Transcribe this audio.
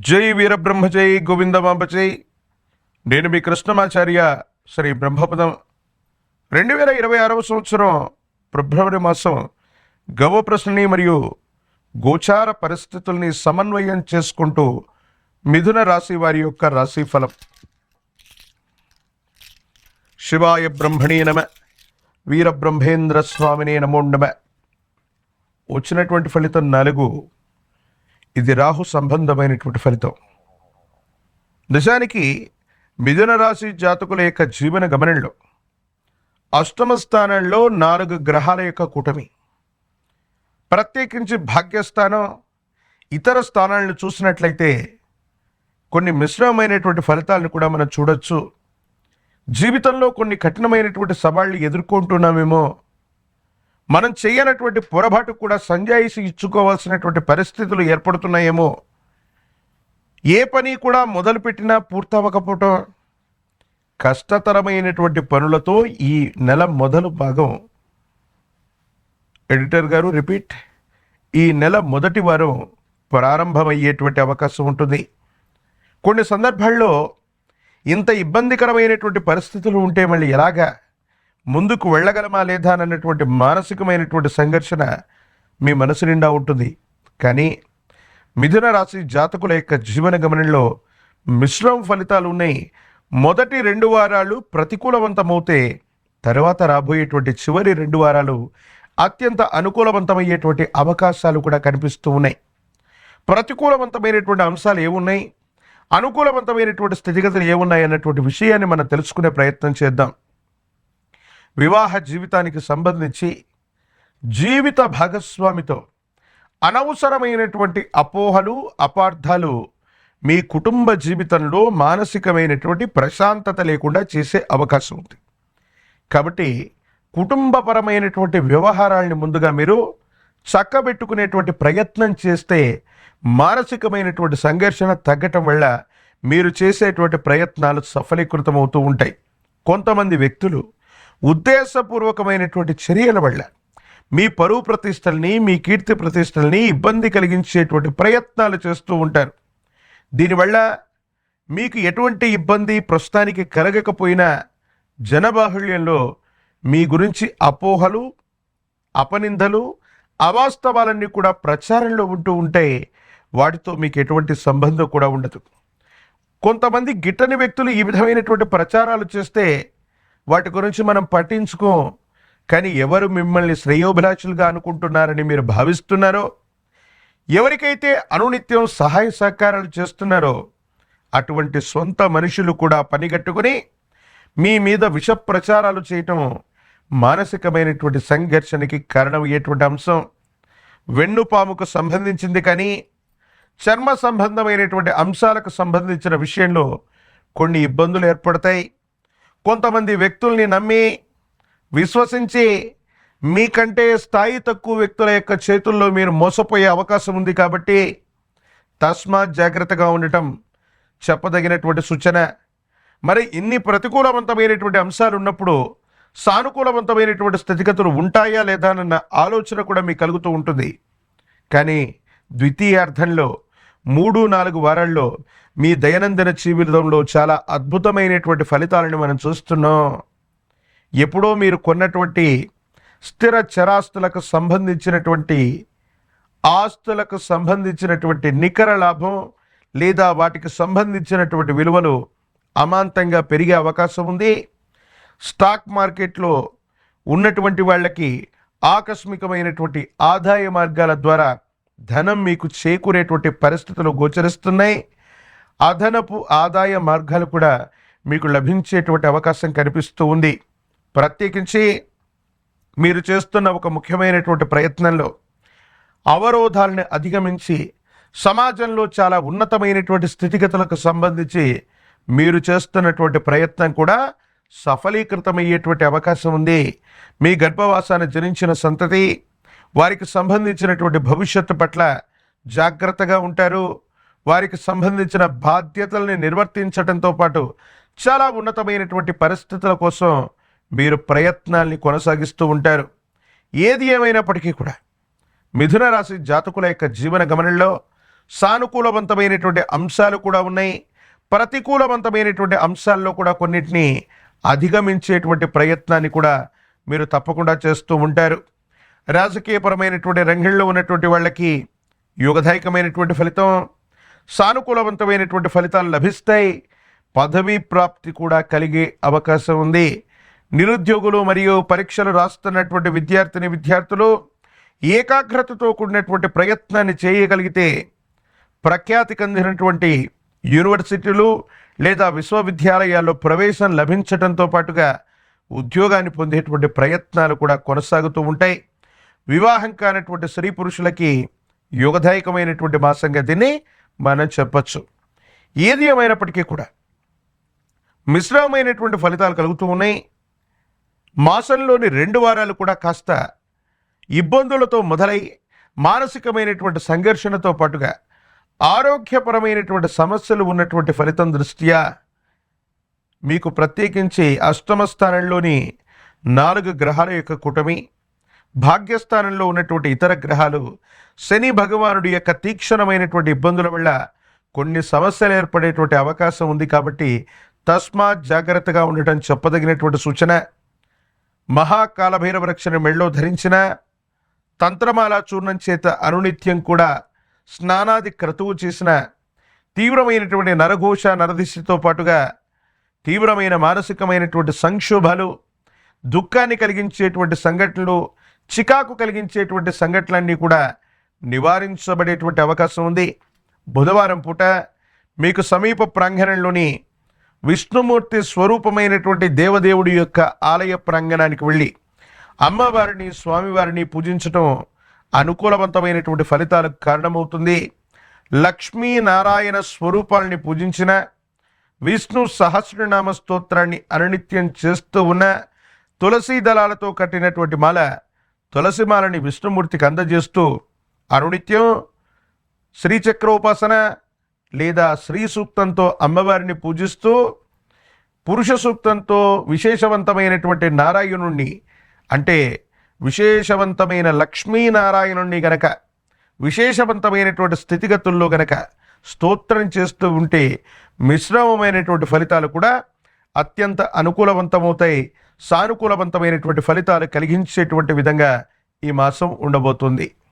జై వీరబ్రహ్మ జై గోవిందమాంబ జై. నేను మీ కృష్ణమాచార్య. శ్రీ బ్రహ్మపదం 2026వ సంవత్సరం ఫిబ్రవరి మాసం గవ ప్రశ్నని మరియు గోచార పరిస్థితుల్ని సమన్వయం చేసుకుంటూ మిథున రాశి వారి యొక్క రాశి ఫలం. శివాయ బ్రహ్మణే నమ, వీరబ్రహ్మేంద్ర స్వామినే నమో నమ. వచ్చినటువంటి ఫలితం 4. ఇది రాహు సంబంధమైనటువంటి ఫలితం. నిజానికి మిథున రాశి జాతకుల యొక్క జీవన గమనంలో అష్టమ స్థానంలో 4 గ్రహాల యొక్క కూటమి, ప్రత్యేకించి భాగ్యస్థానం ఇతర స్థానాలను చూసినట్లయితే కొన్ని మిశ్రమమైనటువంటి ఫలితాలను కూడా మనం చూడొచ్చు. జీవితంలో కొన్ని కఠినమైనటువంటి సవాళ్లు ఎదుర్కొంటున్నామేమో, మనం చేయనటువంటి పొరపాటు కూడా సంజాయిషి ఇచ్చుకోవాల్సినటువంటి పరిస్థితులు ఏర్పడుతున్నాయేమో, ఏ పని కూడా మొదలుపెట్టినా పూర్తవకపోవటం, కష్టతరమైనటువంటి పనులతో ఈ నెల మొదలు భాగం, ఎడిటర్ గారు రిపీట్, ఈ నెల మొదటి వారం ప్రారంభమయ్యేటువంటి అవకాశం ఉంటుంది. కొన్ని సందర్భాల్లో ఇంత ఇబ్బందికరమైనటువంటి పరిస్థితులు ఉంటే మళ్ళీ ఎలాగా ముందుకు వెళ్ళగలమా లేదా అన్నటువంటి మానసికమైనటువంటి సంఘర్షణ మీ మనసు నిండా ఉంటుంది. కానీ మిథున రాశి జాతకుల యొక్క జీవన గమనంలో మిశ్రమ ఫలితాలు ఉన్నాయి. మొదటి 2 వారాలు ప్రతికూలవంతమవుతే తర్వాత రాబోయేటువంటి చివరి 2 వారాలు అత్యంత అనుకూలవంతమయ్యేటువంటి అవకాశాలు కూడా కనిపిస్తూ ఉన్నాయి. ప్రతికూలవంతమైనటువంటి అంశాలు ఏమున్నాయి, అనుకూలవంతమైనటువంటి స్థితిగతులు ఏమున్నాయి అన్నటువంటి విషయాన్ని మనం తెలుసుకునే ప్రయత్నం చేద్దాం. వివాహ జీవితానికి సంబంధించి జీవిత భాగస్వామితో అనవసరమైనటువంటి అపోహలు, అపార్థాలు మీ కుటుంబ జీవితంలో మానసికమైనటువంటి ప్రశాంతత లేకుండా చేసే అవకాశం ఉంది. కాబట్టి కుటుంబపరమైనటువంటి వ్యవహారాలని ముందుగా మీరు చక్కబెట్టుకునేటువంటి ప్రయత్నం చేస్తే మానసికమైనటువంటి సంఘర్షణ తగ్గటం వల్ల మీరు చేసేటువంటి ప్రయత్నాలు సఫలీకృతమవుతూ ఉంటాయి. కొంతమంది వ్యక్తులు ఉద్దేశపూర్వకమైనటువంటి చర్యల వల్ల మీ పరువు ప్రతిష్టల్ని, మీ కీర్తి ప్రతిష్టల్ని ఇబ్బంది కలిగించేటువంటి ప్రయత్నాలు చేస్తూ ఉంటారు. దీనివల్ల మీకు ఎటువంటి ఇబ్బంది ప్రస్తుతానికి కలగకపోయినా జనబాహుళ్యంలో మీ గురించి అపోహలు, అపనిందలు, అవాస్తవాలన్నీ కూడా ప్రచారంలో ఉంటూ ఉంటే వాటితో మీకు ఎటువంటి సంబంధం కూడా ఉండదు. కొంతమంది గిట్టని వ్యక్తులు ఈ విధమైనటువంటి ప్రచారాలు చేస్తే వాటి గురించి మనం పట్టించుకోం. కానీ ఎవరు మిమ్మల్ని శ్రేయోభిలాషులుగా అనుకుంటున్నారని మీరు భావిస్తున్నారో, ఎవరికైతే అనునిత్యం సహాయ సహకారాలు చేస్తున్నారో అటువంటి సొంత మనుషులు కూడా పనిగట్టుకుని మీ మీద విష ప్రచారాలు చేయటం మానసికమైనటువంటి సంఘర్షణకి కారణమయ్యేటువంటి అంశం. వెన్నుపాముకు సంబంధించింది కానీ చర్మ సంబంధమైనటువంటి అంశాలకు సంబంధించిన విషయంలో కొన్ని ఇబ్బందులు ఏర్పడతాయి. కొంతమంది వ్యక్తుల్ని నమ్మి విశ్వసించి మీకంటే స్థాయి తక్కువ వ్యక్తుల యొక్క చేతుల్లో మీరు మోసపోయే అవకాశం ఉంది. కాబట్టి తస్మాత్ జాగ్రత్తగా ఉండటం చెప్పదగినటువంటి సూచన. మరి ఇన్ని ప్రతికూలవంతమైనటువంటి అంశాలు ఉన్నప్పుడు సానుకూలవంతమైనటువంటి స్థితిగతులు ఉంటాయా లేదా అన్న ఆలోచన కూడా మీకు కలుగుతూ ఉంటుంది. కానీ ద్వితీయార్థంలో 3-4 వారాల్లో మీ దైనందిన జీవితంలో చాలా అద్భుతమైనటువంటి ఫలితాలను మనం చూస్తున్నాం. ఎప్పుడో మీరు కొన్నటువంటి స్థిర చరాస్తులకు సంబంధించినటువంటి ఆస్తులకు సంబంధించినటువంటి నికర లాభం లేదా వాటికి సంబంధించినటువంటి విలువలు అమాంతంగా పెరిగే అవకాశం ఉంది. స్టాక్ మార్కెట్లో ఉన్నటువంటి వాళ్ళకి ఆకస్మికమైనటువంటి ఆదాయ మార్గాల ద్వారా ధనం మీకు చేకూరేటువంటి పరిస్థితులు గోచరిస్తున్నాయి. అదనపు ఆదాయ మార్గాలు కూడా మీకు లభించేటువంటి అవకాశం కనిపిస్తూ ఉంది. ప్రత్యేకించి మీరు చేస్తున్న ఒక ముఖ్యమైనటువంటి ప్రయత్నంలో అవరోధాలను అధిగమించి సమాజంలో చాలా ఉన్నతమైనటువంటి స్థితిగతులకు సంబంధించి మీరు చేస్తున్నటువంటి ప్రయత్నం కూడా సఫలీకృతమయ్యేటువంటి అవకాశం ఉంది. మీ గర్భవాసాన్ని జనించిన సంతతి వారికి సంబంధించినటువంటి భవిష్యత్తు పట్ల జాగ్రత్తగా ఉంటారు. వారికి సంబంధించిన బాధ్యతల్ని నిర్వర్తించడంతో పాటు చాలా ఉన్నతమైనటువంటి పరిస్థితుల కోసం మీరు ప్రయత్నాల్ని కొనసాగిస్తూ ఉంటారు. ఏది ఏమైనప్పటికీ కూడా మిథున రాశి జాతకుల యొక్క జీవన గమనంలో సానుకూలవంతమైనటువంటి అంశాలు కూడా ఉన్నాయి. ప్రతికూలవంతమైనటువంటి అంశాల్లో కూడా కొన్నిటిని అధిగమించేటువంటి ప్రయత్నాన్ని కూడా మీరు తప్పకుండా చేస్తూ ఉంటారు. రాజకీయపరమైనటువంటి రంగంలో ఉన్నటువంటి వాళ్ళకి యోగదాయకమైనటువంటి ఫలితం, సానుకూలవంతమైనటువంటి ఫలితాలు లభిస్తాయి. పదవీ ప్రాప్తి కూడా కలిగే అవకాశం ఉంది. నిరుద్యోగులు మరియు పరీక్షలు రాస్తున్నటువంటి విద్యార్థులు ఏకాగ్రతతో కూడినటువంటి ప్రయత్నాన్ని చేయగలిగితే ప్రఖ్యాతి చెందినటువంటి యూనివర్సిటీలు లేదా విశ్వవిద్యాలయాల్లో ప్రవేశం లభించడంతో పాటుగా ఉద్యోగాన్ని పొందేటువంటి ప్రయత్నాలు కూడా కొనసాగుతూ ఉంటాయి. వివాహం కానటువంటి స్త్రీ పురుషులకి యోగదాయకమైనటువంటి మాసంగా దీన్ని మనం చెప్పచ్చు. ఏది ఏమైనప్పటికీ కూడా మిశ్రమమైనటువంటి ఫలితాలు కలుగుతూ ఉన్నాయి. మాసంలోని 2 వారాలు కూడా కాస్త ఇబ్బందులతో మొదలై మానసికమైనటువంటి సంఘర్షణతో పాటుగా ఆరోగ్యపరమైనటువంటి సమస్యలు ఉన్నటువంటి ఫలితం దృష్ట్యా మీకు ప్రత్యేకించి అష్టమ స్థానంలోని 4 గ్రహాల యొక్క కూటమి, భాగ్యస్థానంలో ఉన్నటువంటి ఇతర గ్రహాలు శని భగవానుడి యొక్క తీక్షణమైనటువంటి ఇబ్బందుల వల్ల కొన్ని సమస్యలు ఏర్పడేటువంటి అవకాశం ఉంది. కాబట్టి తస్మాత్ జాగ్రత్తగా ఉండటం చెప్పదగినటువంటి సూచన. మహాకాలభైరవ రక్షణ మెళ్ళో ధరించిన తంత్రమాల చూర్ణం చేత అనునిత్యం కూడా స్నానాది క్రతువు చేసిన తీవ్రమైనటువంటి నరఘోష నరదిశతో పాటుగా తీవ్రమైన మానసికమైనటువంటి సంక్షోభాలు, దుఃఖాన్ని కలిగించేటువంటి సంఘటనలు, చికాకు కలిగించేటువంటి సంఘటనలన్నీ కూడా నివారించబడేటువంటి అవకాశం ఉంది. బుధవారం పూట మీకు సమీప ప్రాంగణంలోని విష్ణుమూర్తి స్వరూపమైనటువంటి దేవదేవుడి యొక్క ఆలయ ప్రాంగణానికి వెళ్ళి అమ్మవారిని స్వామివారిని పూజించటం అనుకూలవంతమైనటువంటి ఫలితాలకు కారణమవుతుంది. లక్ష్మీనారాయణ స్వరూపాలని పూజించిన, విష్ణు సహస్రనామ స్తోత్రాన్ని అనునిత్యం చేస్తూ ఉన్న, తులసి దళాలతో కట్టినటువంటి మాల తులసి మాలని విష్ణుమూర్తికి అందజేస్తూ అనునిత్యం శ్రీచక్రోపాసన లేదా శ్రీ సూక్తంతో అమ్మవారిని పూజిస్తూ, పురుష సూక్తంతో విశేషవంతమైనటువంటి నారాయణుణ్ణి అంటే విశేషవంతమైన లక్ష్మీనారాయణుణ్ణి గనక విశేషవంతమైనటువంటి స్థితిగతుల్లో గనక స్తోత్రం చేస్తూ ఉంటే మిశ్రమమైనటువంటి ఫలితాలు కూడా అత్యంత అనుకూలవంతమవుతాయి. సానుకూలవంతమైనటువంటి ఫలితాలు కలిగించేటువంటి విధంగా ఈ మాసం ఉండబోతుంది.